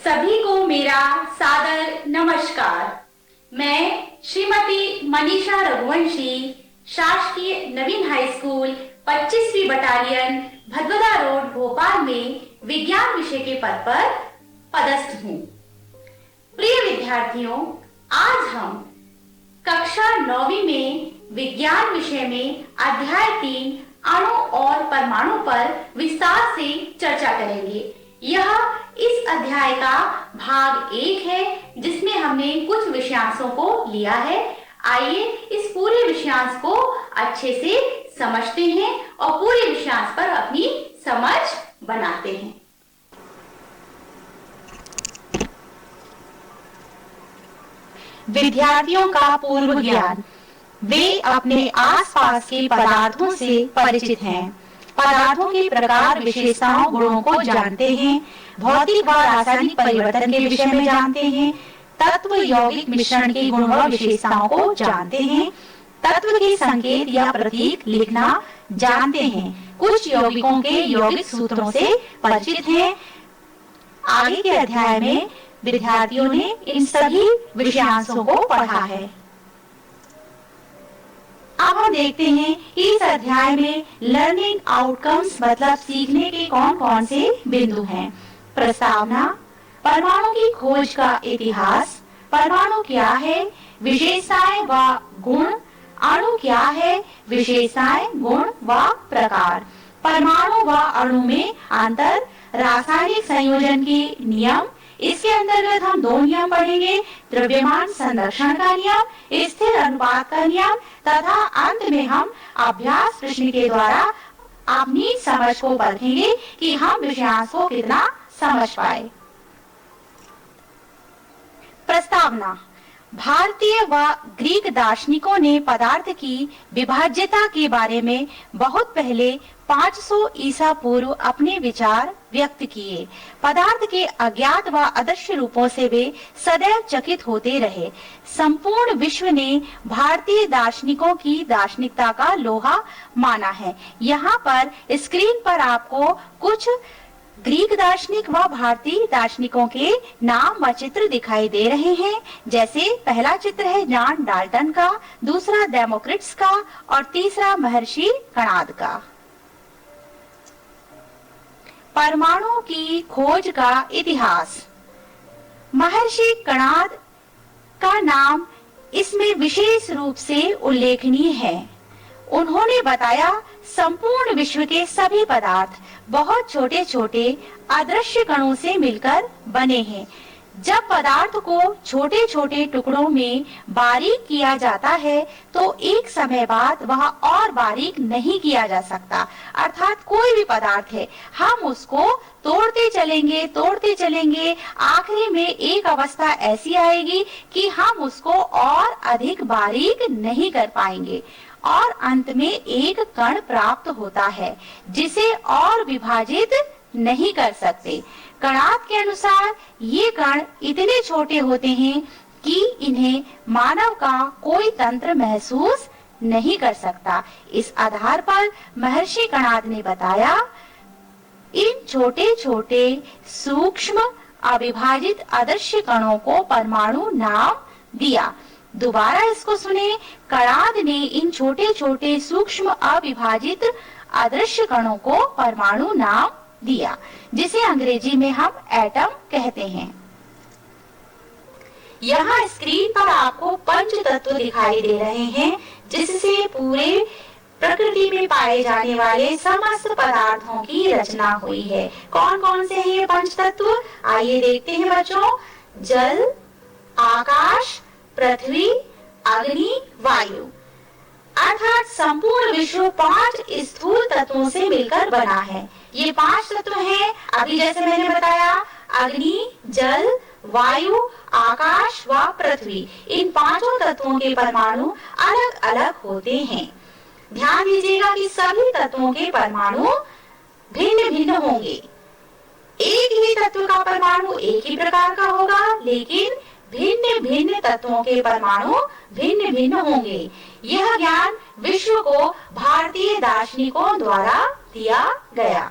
सभी को मेरा सादर नमस्कार। मैं श्रीमती मनीषा रघुवंशी, शासकीय नवीन हाई स्कूल 25वीं बटालियन भदभदा रोड भोपाल में विज्ञान विषय के पद पर पदस्थ हूँ। प्रिय विद्यार्थियों, आज हम कक्षा 9वीं में विज्ञान विषय में अध्याय 3 अणु और परमाणु पर विस्तार से चर्चा करेंगे। यह इस अध्याय का भाग 1 है, जिसमें हमने कुछ विषयांशों को लिया है। आइए इस पूरे विषयांश को अच्छे से समझते हैं और पूरे विषयांश पर अपनी समझ बनाते हैं। विद्यार्थियों का पूर्व ज्ञान। वे अपने आसपास के पदार्थों से परिचित हैं। पदार्थों के प्रकार, विशेषताओं, गुणों को जानते हैं। भौतिक व रासायनिक परिवर्तन के विषय में जानते हैं। तत्व यौगिक मिश्रण के गुण व विशेषताओं को जानते हैं। तत्व के संकेत या प्रतीक लिखना जानते हैं। कुछ यौगिकों के यौगिक सूत्रों से परिचित हैं। आगे के अध्याय में विद्यार्थियों ने इन सभी विषयांशों को पढ़ा है। अब हम देखते हैं कि इस अध्याय में लर्निंग आउटकम्स मतलब सीखने के कौन कौन से बिंदु हैं। प्रस्तावना, परमाणु की खोज का इतिहास, परमाणु क्या है, विशेषताएं व गुण, अणु क्या है, विशेषताएं, गुण व प्रकार, परमाणु व अणु में अंतर, रासायनिक संयोजन के नियम। इसके अंतर्गत हम 2 नियम पढ़ेंगे, द्रव्यमान संरक्षण का नियम, स्थिर अनुपात का नियम, तथा अंत में हम अभ्यास प्रश्न के द्वारा अपनी समझ को परखेंगे कि हम विषयांश को कितना समझ पाए। प्रस्तावना, भारतीय व ग्रीक दार्शनिकों ने पदार्थ की विभाज्यता के बारे में बहुत पहले 500 ईसा पूर्व अपने विचार व्यक्त किए। पदार्थ के अज्ञात व अदृश्य रूपों से वे सदैव चकित होते रहे। संपूर्ण विश्व ने भारतीय दार्शनिकों की दार्शनिकता का लोहा माना है। यहाँ पर स्क्रीन पर आपको कुछ ग्रीक दार्शनिक व भारतीय दार्शनिकों के नाम व चित्र दिखाई दे रहे हैं। जैसे पहला चित्र है जॉन डाल्टन का, दूसरा डेमोक्रिटस का और तीसरा महर्षि कणाद का। परमाणु की खोज का इतिहास। महर्षि कणाद का नाम इसमें विशेष रूप से उल्लेखनीय है। उन्होंने बताया संपूर्ण विश्व के सभी पदार्थ बहुत छोटे छोटे अदृश्य कणों से मिलकर बने हैं। जब पदार्थ को छोटे छोटे टुकड़ों में बारीक किया जाता है तो एक समय बाद वह और बारीक नहीं किया जा सकता। अर्थात कोई भी पदार्थ है, हम उसको तोड़ते चलेंगे, आखिरी में एक अवस्था ऐसी आएगी कि हम उसको और अधिक बारीक नहीं कर पाएंगे और अंत में एक कण प्राप्त होता है जिसे और विभाजित नहीं कर सकते। कणाद के अनुसार ये कण इतने छोटे होते हैं कि इन्हें मानव का कोई तंत्र महसूस नहीं कर सकता। इस आधार पर महर्षि कणाद ने बताया, इन छोटे छोटे सूक्ष्म अविभाजित अदृश्य कणों को परमाणु नाम दिया। दोबारा इसको सुने, कणाद ने इन छोटे छोटे सूक्ष्म अविभाजित अदृश्य कणों को परमाणु नाम दिया, जिसे अंग्रेजी में हम एटम कहते हैं। यहाँ स्क्रीन पर आपको पंच तत्व दिखाई दे रहे हैं, जिससे पूरे प्रकृति में पाए जाने वाले समस्त पदार्थों की रचना हुई है। कौन कौन से हैं ये पंच तत्व? आइए देखते हैं बच्चों। जल, आकाश, पृथ्वी, अग्नि, वायु। अर्थात संपूर्ण विश्व 5 स्थूल तत्वों से मिलकर बना है। ये 5 तत्व हैं, अभी जैसे मैंने बताया, अग्नि, जल, वायु, आकाश व पृथ्वी। इन 5 तत्वों के परमाणु अलग अलग होते हैं। ध्यान दीजिएगा कि सभी तत्वों के परमाणु भिन्न भिन्न होंगे। एक ही तत्व का परमाणु एक ही प्रकार का होगा, लेकिन भिन्न भिन्न तत्वों के परमाणु भिन्न भिन्न होंगे। यह ज्ञान विश्व को भारतीय दार्शनिकों द्वारा दिया गया।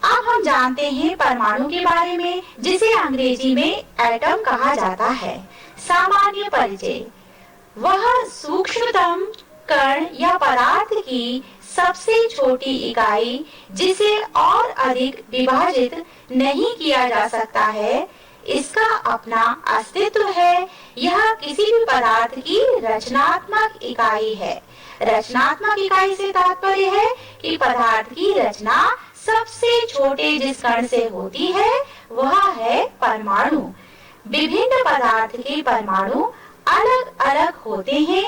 अब हम जानते हैं परमाणु के बारे में, जिसे अंग्रेजी में एटम कहा जाता है। सामान्य परिचय: वह सूक्ष्मतम कण या पदार्थ की सबसे छोटी इकाई जिसे और अधिक विभाजित नहीं किया जा सकता है, इसका अपना अस्तित्व है। यह किसी भी पदार्थ की रचनात्मक इकाई है। रचनात्मक इकाई से तात्पर्य है कि पदार्थ की रचना सबसे छोटे जिस कण से होती है वह है परमाणु। विभिन्न पदार्थ के परमाणु अलग अलग होते हैं।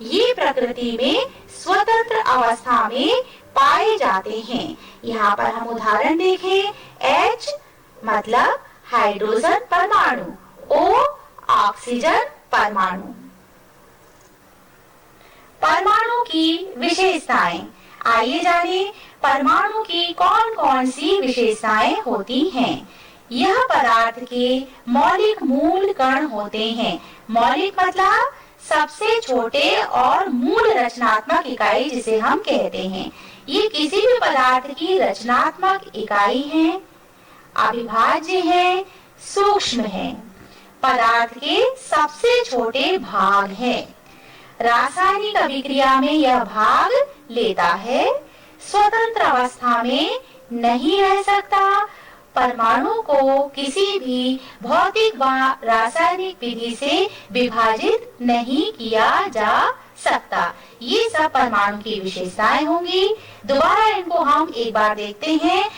ये प्रकृति में स्वतंत्र अवस्था में पाए जाते हैं। यहाँ पर हम उदाहरण देखें। H मतलब हाइड्रोजन परमाणु, O ऑक्सीजन परमाणु। परमाणु की विशेषताएं। आइए जानें परमाणु की कौन कौन सी विशेषताएं होती हैं। यह पदार्थ के मौलिक मूल कण होते हैं। मौलिक मतलब सबसे छोटे और मूल रचनात्मक इकाई जिसे हम कहते हैं। ये किसी भी पदार्थ की रचनात्मक इकाई है, अविभाज्य है, सूक्ष्म है, पदार्थ के सबसे छोटे भाग है। रासायनिक अभिक्रिया में यह भाग लेता है। स्वतंत्र अवस्था में नहीं रह सकता। परमाणु को किसी भी भौतिक व रासायनिक विधि से विभाजित नहीं किया जा सकता। ये सब परमाणु की विशेषताएं होंगी। दोबारा इनको हम एक बार देखते हैं।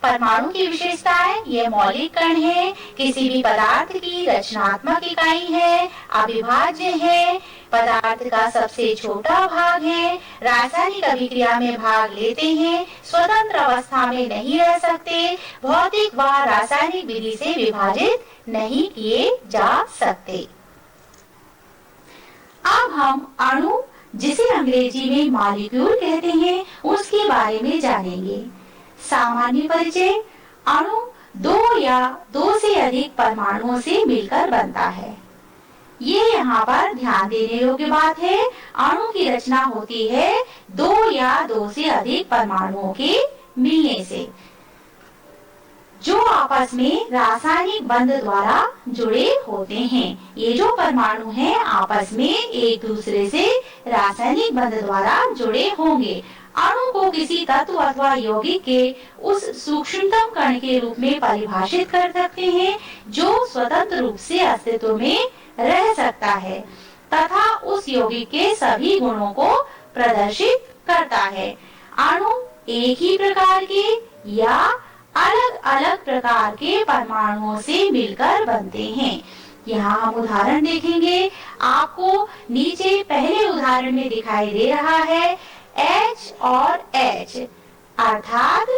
परमाणु की विशेषताएं: ये मौलिक कण है, किसी भी पदार्थ की रचनात्मक इकाई है, अविभाज्य है, पदार्थ का सबसे छोटा भाग है, रासायनिक अभिक्रिया में भाग लेते हैं, स्वतंत्र अवस्था में नहीं रह सकते, भौतिक व रासायनिक विधि से विभाजित नहीं किए जा सकते। अब हम अणु, जिसे अंग्रेजी में मॉलिक्यूल कहते हैं, उसके बारे में जानेंगे। सामान्य परिचय: अणु दो या दो से अधिक परमाणुओं से मिलकर बनता है। ये यहाँ पर ध्यान देने योग्य बात है। अणु की रचना होती है दो या दो से अधिक परमाणुओं के मिलने से, जो आपस में रासायनिक बंध द्वारा जुड़े होते हैं। ये जो परमाणु हैं आपस में एक दूसरे से रासायनिक बंध द्वारा जुड़े होंगे। अणु को किसी तत्व अथवा यौगिक के उस सूक्ष्मतम कण के रूप में परिभाषित कर सकते हैं जो स्वतंत्र रूप से अस्तित्व में रह सकता है तथा उस यौगिक के सभी गुणों को प्रदर्शित करता है। अणु एक ही प्रकार के या अलग अलग प्रकार के परमाणुओं से मिलकर बनते हैं। यहाँ हम उदाहरण देखेंगे। आपको नीचे पहले उदाहरण में दिखाई दे रहा है H और H, अर्थात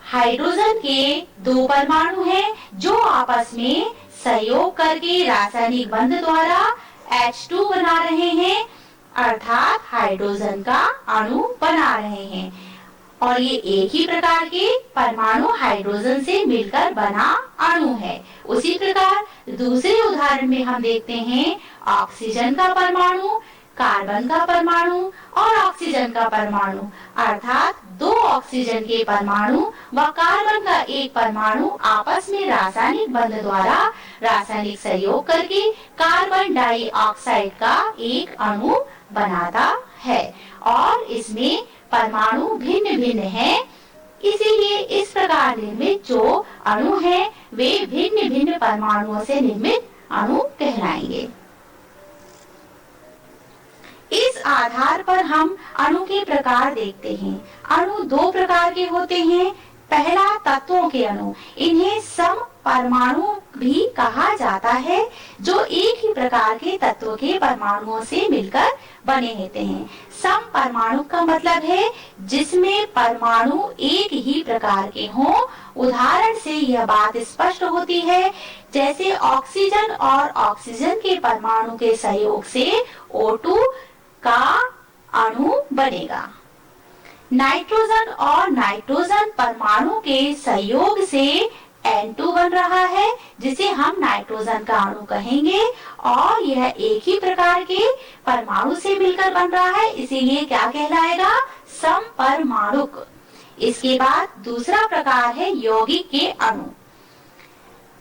हाइड्रोजन के दो परमाणु हैं जो आपस में सहयोग करके रासायनिक बंध द्वारा H2 बना रहे हैं, अर्थात हाइड्रोजन का अणु बना रहे हैं। और ये एक ही प्रकार के परमाणु हाइड्रोजन से मिलकर बना अणु है। उसी प्रकार दूसरे उदाहरण में हम देखते हैं ऑक्सीजन का परमाणु, कार्बन का परमाणु और ऑक्सीजन का परमाणु, अर्थात दो ऑक्सीजन के परमाणु व कार्बन का एक परमाणु आपस में रासायनिक बंध द्वारा रासायनिक सहयोग करके कार्बन डाइऑक्साइड का एक अणु बनाता है। और इसमें परमाणु भिन्न भिन्न हैं, इसीलिए इस प्रकार निर्मित जो अणु हैं वे भिन्न भिन्न परमाणुओं से निर्मित अणु कहलाएंगे। इस आधार पर हम अणु के प्रकार देखते हैं। अणु दो प्रकार के होते हैं। पहला तत्वों के अणु, इन्हें सम परमाणु भी कहा जाता है, जो एक ही प्रकार के तत्व के परमाणुओं से मिलकर बने होते हैं। सम परमाणु का मतलब है जिसमें परमाणु एक ही प्रकार के हों। उदाहरण से यह बात स्पष्ट होती है, जैसे ऑक्सीजन और ऑक्सीजन के परमाणु के सहयोग से O2 का अणु बनेगा। नाइट्रोजन और नाइट्रोजन परमाणु के सहयोग से N2 बन रहा है, जिसे हम नाइट्रोजन का अणु कहेंगे। और यह एक ही प्रकार के परमाणु से मिलकर बन रहा है, इसीलिए क्या कहलाएगा? समपरमाणुक। इसके बाद दूसरा प्रकार है यौगिक के अणु।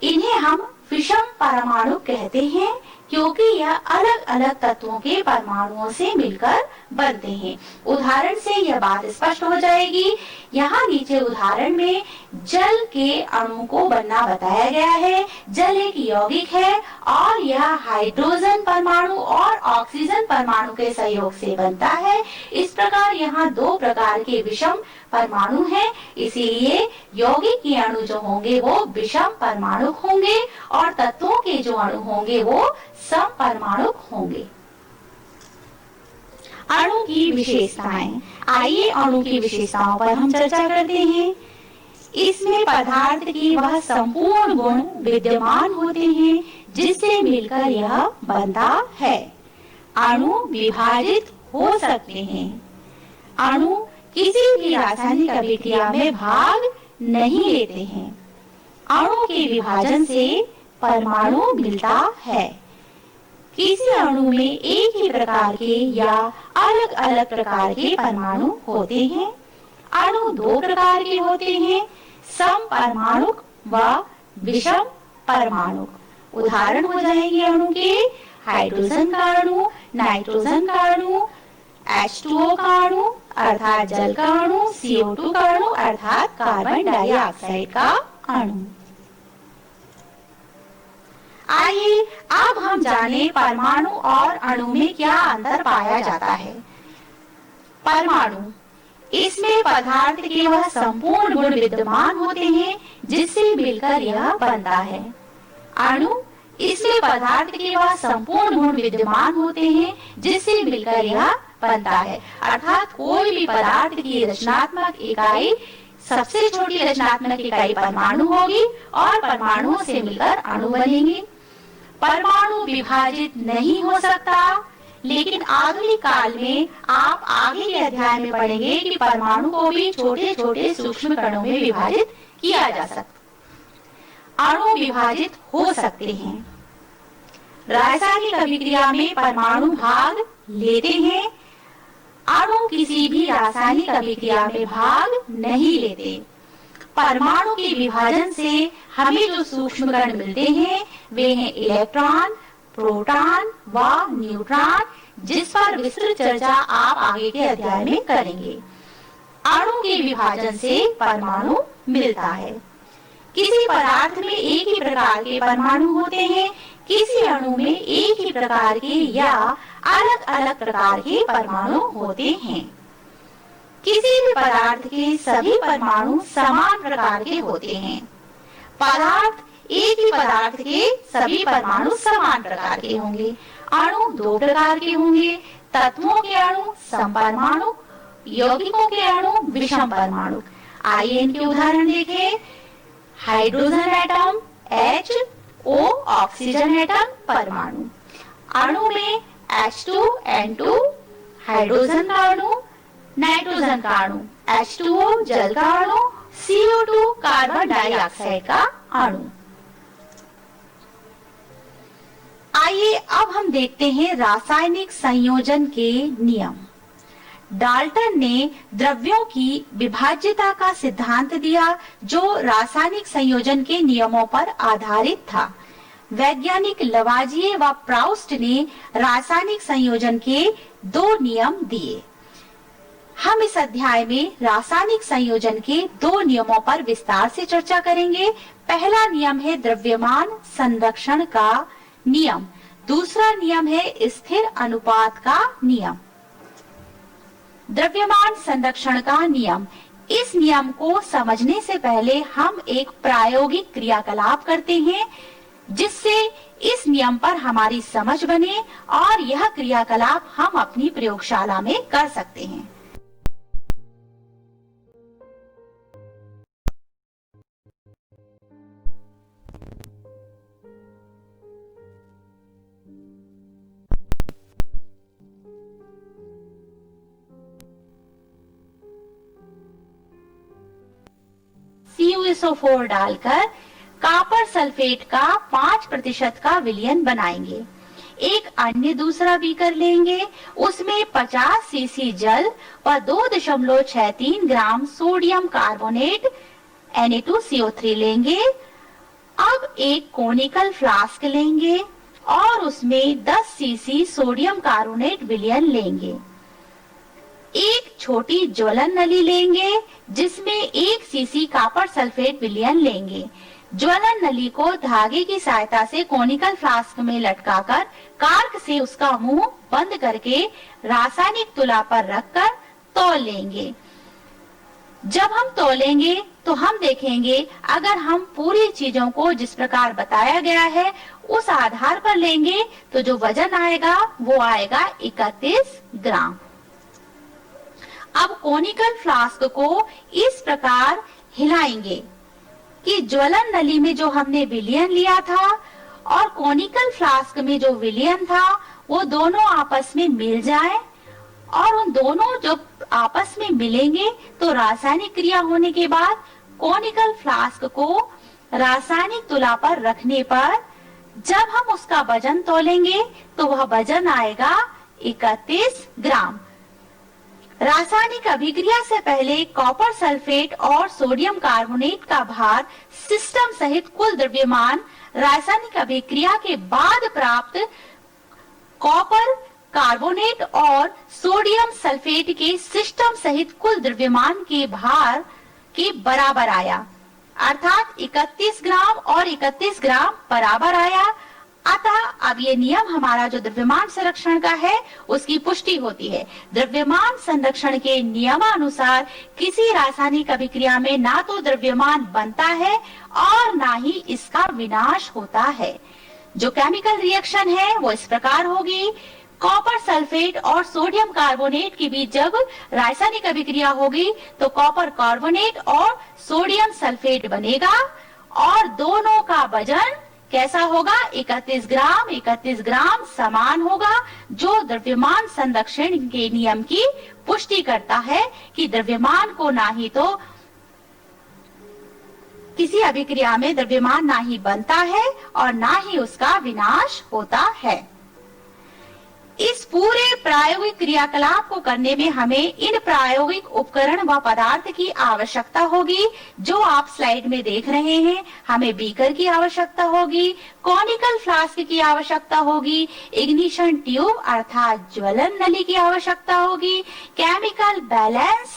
इन्हें हम विषम परमाणु कहते हैं क्योंकि यह अलग अलग तत्वों के परमाणुओं से मिलकर बनते हैं। उदाहरण से यह बात स्पष्ट हो जाएगी। यहाँ नीचे उदाहरण में जल के अणु को बनना बताया गया है। जल एक यौगिक है और यह हाइड्रोजन परमाणु और ऑक्सीजन परमाणु के सहयोग से बनता है। इस प्रकार यहाँ दो प्रकार के विषम परमाणु हैं, इसीलिए यौगिक के अणु जो होंगे वो विषम परमाणु होंगे और तत्वों के जो अणु होंगे वो सम परमाणु होंगे। अणु की विशेषताएं। आइए अणु की विशेषताओं पर हम चर्चा करते हैं। इसमें पदार्थ की वह संपूर्ण गुण विद्यमान होते हैं जिससे मिलकर यह बनता है। अणु विभाजित हो सकते हैं। अणु किसी भी रासायनिक अभिक्रिया में भाग नहीं लेते हैं। अणु के विभाजन से परमाणु मिलता है। किसी अणु में एक ही प्रकार के या अलग अलग प्रकार के परमाणु होते हैं। अणु दो प्रकार के होते हैं, सम परमाणु व विषम परमाणु। उदाहरण हो जाएंगे अणु के हाइड्रोजन का अणु, नाइट्रोजन का अणु, H2O का अणु अर्थात जल का अणु, CO2 का अणु अर्थात कार्बन डाइऑक्साइड का अणु। आइए अब हम जाने परमाणु और अणु में क्या अंतर पाया जाता है। परमाणु, इसमें पदार्थ के वह संपूर्ण गुण विद्यमान होते हैं जिससे मिलकर यह बनता है। अणु, इसमें पदार्थ के वह संपूर्ण गुण विद्यमान होते हैं जिससे मिलकर यह बनता है। अर्थात कोई भी पदार्थ की रचनात्मक इकाई, सबसे छोटी रचनात्मक इकाई परमाणु होगी और परमाणुओं से मिलकर अणु बनेंगे। परमाणु विभाजित नहीं हो सकता, लेकिन आधुनिक काल में आप आगे के अध्याय में पढ़ेंगे कि परमाणु को भी छोटे छोटे सूक्ष्म कणों में विभाजित किया जा सकता। अणु विभाजित हो सकते हैं। रासायनिक अभिक्रिया में परमाणु भाग लेते हैं। अणु किसी भी रासायनिक अभिक्रिया में भाग नहीं लेते। परमाणु के विभाजन से हमें जो सूक्ष्म कण मिलते हैं वे हैं इलेक्ट्रॉन, प्रोटॉन व न्यूट्रॉन, जिस पर विस्तृत चर्चा आप आगे के अध्याय में करेंगे। अणु के विभाजन से परमाणु मिलता है। किसी पदार्थ में एक ही प्रकार के परमाणु होते हैं, किसी अणु में एक ही प्रकार के या अलग अलग प्रकार के परमाणु होते हैं। किसी भी पदार्थ के सभी परमाणु समान प्रकार के होते हैं। पदार्थ एक ही पदार्थ के सभी परमाणु समान प्रकार के होंगे। अणु दो प्रकार के होंगे, तत्वों के अणु समपरमाणु, यौगिकों के अणु विषम परमाणु। आइए इनके उदाहरण देखें। Hydrogen atom H, O oxygen atom परमाणु। अणु में H2N2 हाइड्रोजन का अणु, नाइट्रोजन का अणु, H2O जल का अणु, CO2 कार्बन डाइऑक्साइड का अणु। आइए अब हम देखते हैं रासायनिक संयोजन के नियम। डाल्टन ने द्रव्यों की विभाज्यता का सिद्धांत दिया जो रासायनिक संयोजन के नियमों पर आधारित था। वैज्ञानिक लवाजिये व प्राउस्ट ने रासायनिक संयोजन के दो नियम दिए। हम इस अध्याय में रासायनिक संयोजन के दो नियमों पर विस्तार से चर्चा करेंगे। पहला नियम है द्रव्यमान संरक्षण का नियम, दूसरा नियम है स्थिर अनुपात का नियम। द्रव्यमान संरक्षण का नियम, इस नियम को समझने से पहले हम एक प्रायोगिक क्रियाकलाप करते हैं जिससे इस नियम पर हमारी समझ बने और यह क्रियाकलाप हम अपनी प्रयोगशाला में कर सकते हैं। CuSO4 डालकर कॉपर सल्फेट का 5% का विलयन बनाएंगे। एक अन्य दूसरा बीकर लेंगे, उसमें 50 सीसी जल व 2.63 ग्राम सोडियम कार्बोनेट Na2CO3 लेंगे। अब एक कोनिकल फ्लास्क लेंगे और उसमें 10 सीसी सोडियम कार्बोनेट विलयन लेंगे। एक छोटी ज्वलन नली लेंगे जिसमें 1 सीसी कॉपर सल्फेट विलयन लेंगे। ज्वलन नली को धागे की सहायता से कोनिकल फ्लास्क में लटकाकर कार्क से उसका मुंह बंद करके रासायनिक तुला पर रखकर तौल लेंगे। जब हम तौलेंगे तो हम देखेंगे, अगर हम पूरी चीजों को जिस प्रकार बताया गया है उस आधार पर लेंगे तो जो वजन आएगा वो आएगा 31 ग्राम। अब कोनिकल फ्लास्क को इस प्रकार हिलाएंगे कि ज्वलन नली में जो हमने विलयन लिया था और कोनिकल फ्लास्क में जो विलयन था वो दोनों आपस में मिल जाए, और उन दोनों जब आपस में मिलेंगे तो रासायनिक क्रिया होने के बाद कोनिकल फ्लास्क को रासायनिक तुला पर रखने पर जब हम उसका वजन तौलेंगे तो वह वजन आएगा 31 ग्राम। रासायनिक अभिक्रिया से पहले कॉपर सल्फेट और सोडियम कार्बोनेट का भार सिस्टम सहित कुल द्रव्यमान रासायनिक अभिक्रिया के बाद प्राप्त कॉपर कार्बोनेट और सोडियम सल्फेट के सिस्टम सहित कुल द्रव्यमान के भार के बराबर आया, अर्थात 31 ग्राम और 31 ग्राम बराबर आया। अतः अब ये नियम हमारा जो द्रव्यमान संरक्षण का है उसकी पुष्टि होती है। द्रव्यमान संरक्षण के नियमानुसार किसी रासायनिक अभिक्रिया में ना तो द्रव्यमान बनता है और ना ही इसका विनाश होता है। जो केमिकल रिएक्शन है वो इस प्रकार होगी, कॉपर सल्फेट और सोडियम कार्बोनेट के बीच जब रासायनिक अभिक्रिया होगी तो कॉपर कार्बोनेट और सोडियम सल्फेट बनेगा और दोनों का वजन कैसा होगा, 31 ग्राम समान होगा, जो द्रव्यमान संरक्षण के नियम की पुष्टि करता है कि द्रव्यमान को ना ही तो किसी अभिक्रिया में द्रव्यमान ना ही बनता है और ना ही उसका विनाश होता है। इस पूरे प्रायोगिक क्रियाकलाप को करने में हमें इन प्रायोगिक उपकरण व पदार्थ की आवश्यकता होगी जो आप स्लाइड में देख रहे हैं। हमें बीकर की आवश्यकता होगी, कोनिकल फ्लास्क की आवश्यकता होगी, इग्निशन ट्यूब अर्थात ज्वलन नली की आवश्यकता होगी, केमिकल बैलेंस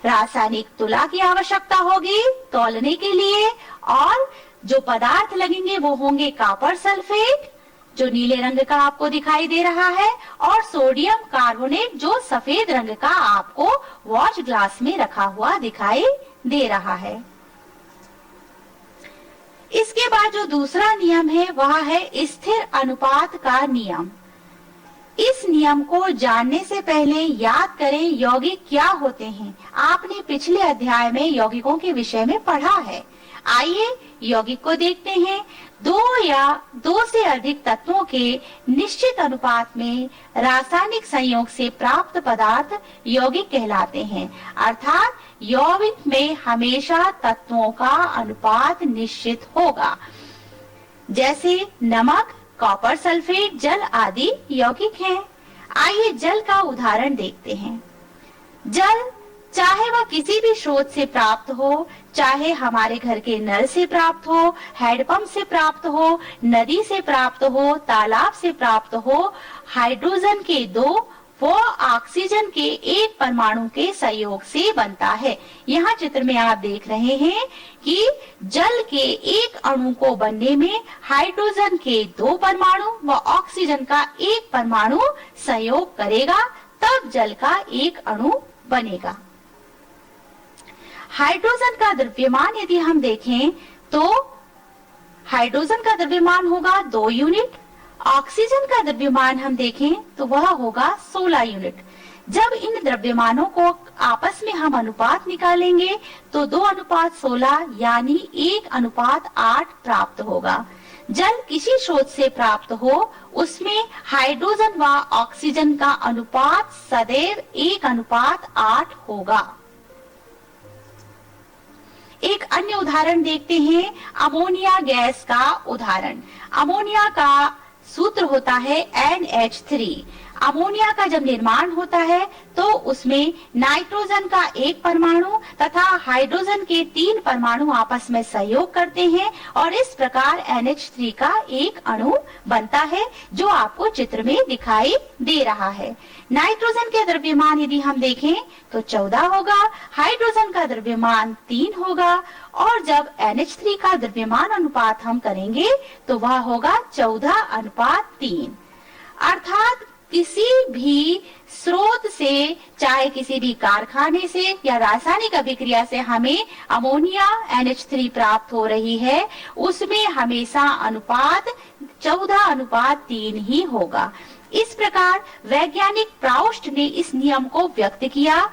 रासायनिक तुला की आवश्यकता होगी तौलने के लिए, और जो पदार्थ लगेंगे वो होंगे कॉपर सल्फेट जो नीले रंग का आपको दिखाई दे रहा है और सोडियम कार्बोनेट जो सफेद रंग का आपको वॉच ग्लास में रखा हुआ दिखाई दे रहा है। इसके बाद जो दूसरा नियम है वह है स्थिर अनुपात का नियम। इस नियम को जानने से पहले याद करें यौगिक क्या होते हैं। आपने पिछले अध्याय में यौगिकों के विषय में पढ़ा है। आइए यौगिक को देखते हैं। 2 या 2 से अधिक तत्वों के निश्चित अनुपात में रासायनिक संयोग से प्राप्त पदार्थ यौगिक कहलाते हैं, अर्थात यौगिक में हमेशा तत्वों का अनुपात निश्चित होगा। जैसे नमक, कॉपर सल्फेट, जल आदि यौगिक हैं। आइए जल का उदाहरण देखते हैं। जल चाहे वह किसी भी स्रोत से प्राप्त हो, चाहे हमारे घर के नल से प्राप्त हो, हैंडपंप से प्राप्त हो, नदी से प्राप्त हो, तालाब से प्राप्त हो, हाइड्रोजन के 2 व ऑक्सीजन के 1 परमाणु के सहयोग से बनता है। यहाँ चित्र में आप देख रहे हैं कि जल के एक अणु को बनने में हाइड्रोजन के 2 परमाणु व ऑक्सीजन का 1 परमाणु सहयोग करेगा, तब जल का एक अणु बनेगा। हाइड्रोजन का द्रव्यमान यदि हम देखें तो हाइड्रोजन का द्रव्यमान होगा 2 यूनिट, ऑक्सीजन का द्रव्यमान हम देखें तो वह होगा 16 यूनिट। जब इन द्रव्यमानों को आपस में हम अनुपात निकालेंगे तो 2:16 यानी 1:8 प्राप्त होगा। जल किसी स्रोत से प्राप्त हो उसमें हाइड्रोजन व ऑक्सीजन का अनुपात सदैव 1:8 होगा। एक अन्य उदाहरण देखते हैं, अमोनिया गैस का उदाहरण। अमोनिया का सूत्र होता है NH3। अमोनिया का जब निर्माण होता है तो उसमें नाइट्रोजन का एक परमाणु तथा हाइड्रोजन के 3 परमाणु आपस में सहयोग करते हैं और इस प्रकार NH3 का एक अणु बनता है, जो आपको चित्र में दिखाई दे रहा है। नाइट्रोजन के द्रव्यमान यदि हम देखें तो 14 होगा, हाइड्रोजन का द्रव्यमान 3 होगा और जब NH3 का द्रव्यमान अनुपात हम करेंगे तो वह होगा 14:3। अर्थात किसी भी स्रोत से, चाहे किसी भी कारखाने से या रासायनिक अभिक्रिया से हमें अमोनिया NH3 प्राप्त हो रही है, उसमें हमेशा अनुपात 14:3 ही होगा। इस प्रकार वैज्ञानिक प्राउस्ट ने इस नियम को व्यक्त किया।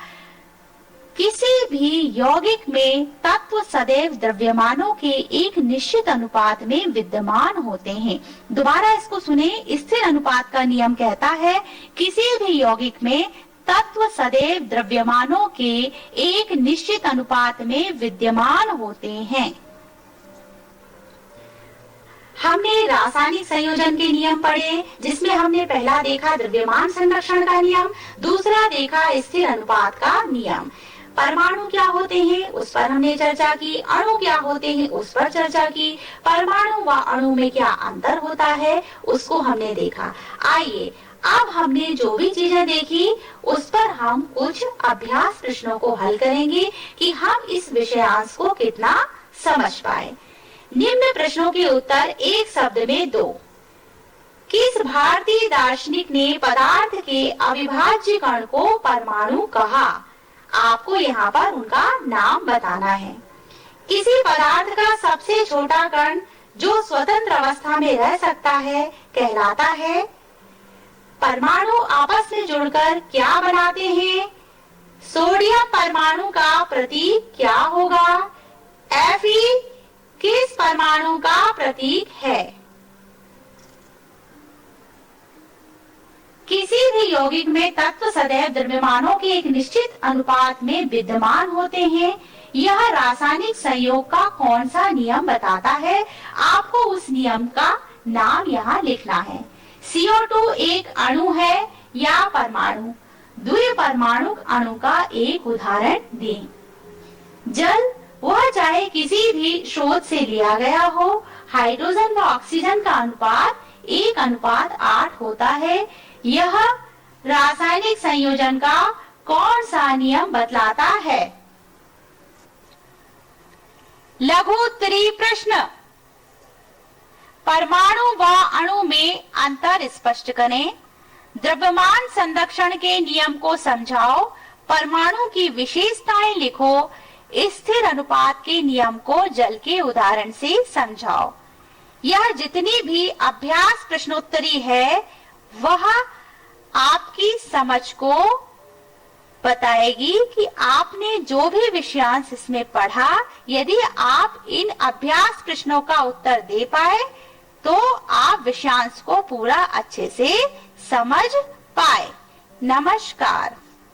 किसी भी यौगिक में तत्व सदैव द्रव्यमानों के एक निश्चित अनुपात में विद्यमान होते हैं। दोबारा इसको सुने, स्थिर अनुपात का नियम कहता है किसी भी यौगिक में तत्व सदैव द्रव्यमानों के एक निश्चित अनुपात में विद्यमान होते हैं। हमने रासायनिक संयोजन के नियम पढ़े, जिसमें हमने पहला देखा द्रव्यमान संरक्षण का नियम, दूसरा देखा स्थिर अनुपात का नियम। परमाणु क्या होते हैं उस पर हमने चर्चा की, अणु क्या होते हैं उस पर चर्चा की, परमाणु व अणु में क्या अंतर होता है उसको हमने देखा। आइए अब हमने जो भी चीजें देखी उस पर हम कुछ अभ्यास प्रश्नों को हल करेंगे कि हम इस विषयांश को कितना समझ पाए। निम्न प्रश्नों के उत्तर एक शब्द में दो। किस भारतीय दार्शनिक ने पदार्थ के अविभाज्य कण को परमाणु कहा? आपको यहाँ पर उनका नाम बताना है। किसी पदार्थ का सबसे छोटा कण जो स्वतंत्र अवस्था में रह सकता है कहलाता है। परमाणु आपस में जुड़कर क्या बनाते हैं? सोडियम परमाणु का प्रतीक क्या होगा? Fe किस परमाणु का प्रतीक है? किसी भी यौगिक में तत्व सदैव द्रव्यमानों के एक निश्चित अनुपात में विद्यमान होते हैं। यह रासायनिक संयोग का कौन सा नियम बताता है? आपको उस नियम का नाम यहाँ लिखना है। CO2 एक अणु है या परमाणु? द्विपरमाणु अणु का एक उदाहरण दें। जल, वह चाहे किसी भी स्रोत से लिया गया हो। हाइड्रोजन व ऑक्सीजन का अनुपात 1:8 होता है। यह रासायनिक संयोजन का कौन सा नियम बतलाता है? लघु उत्तरीय प्रश्न। परमाणु व अणु में अंतर स्पष्ट करें। द्रव्यमान संरक्षण के नियम को समझाओ। परमाणु की विशेषताएं लिखो। स्थिर अनुपात के नियम को जल के उदाहरण से समझाओ। यह जितनी भी अभ्यास प्रश्नोत्तरी है वह आपकी समझ को बताएगी कि आपने जो भी विषयांश इसमें पढ़ा, यदि आप इन अभ्यास प्रश्नों का उत्तर दे पाए तो आप विषयांश को पूरा अच्छे से समझ पाए। नमस्कार।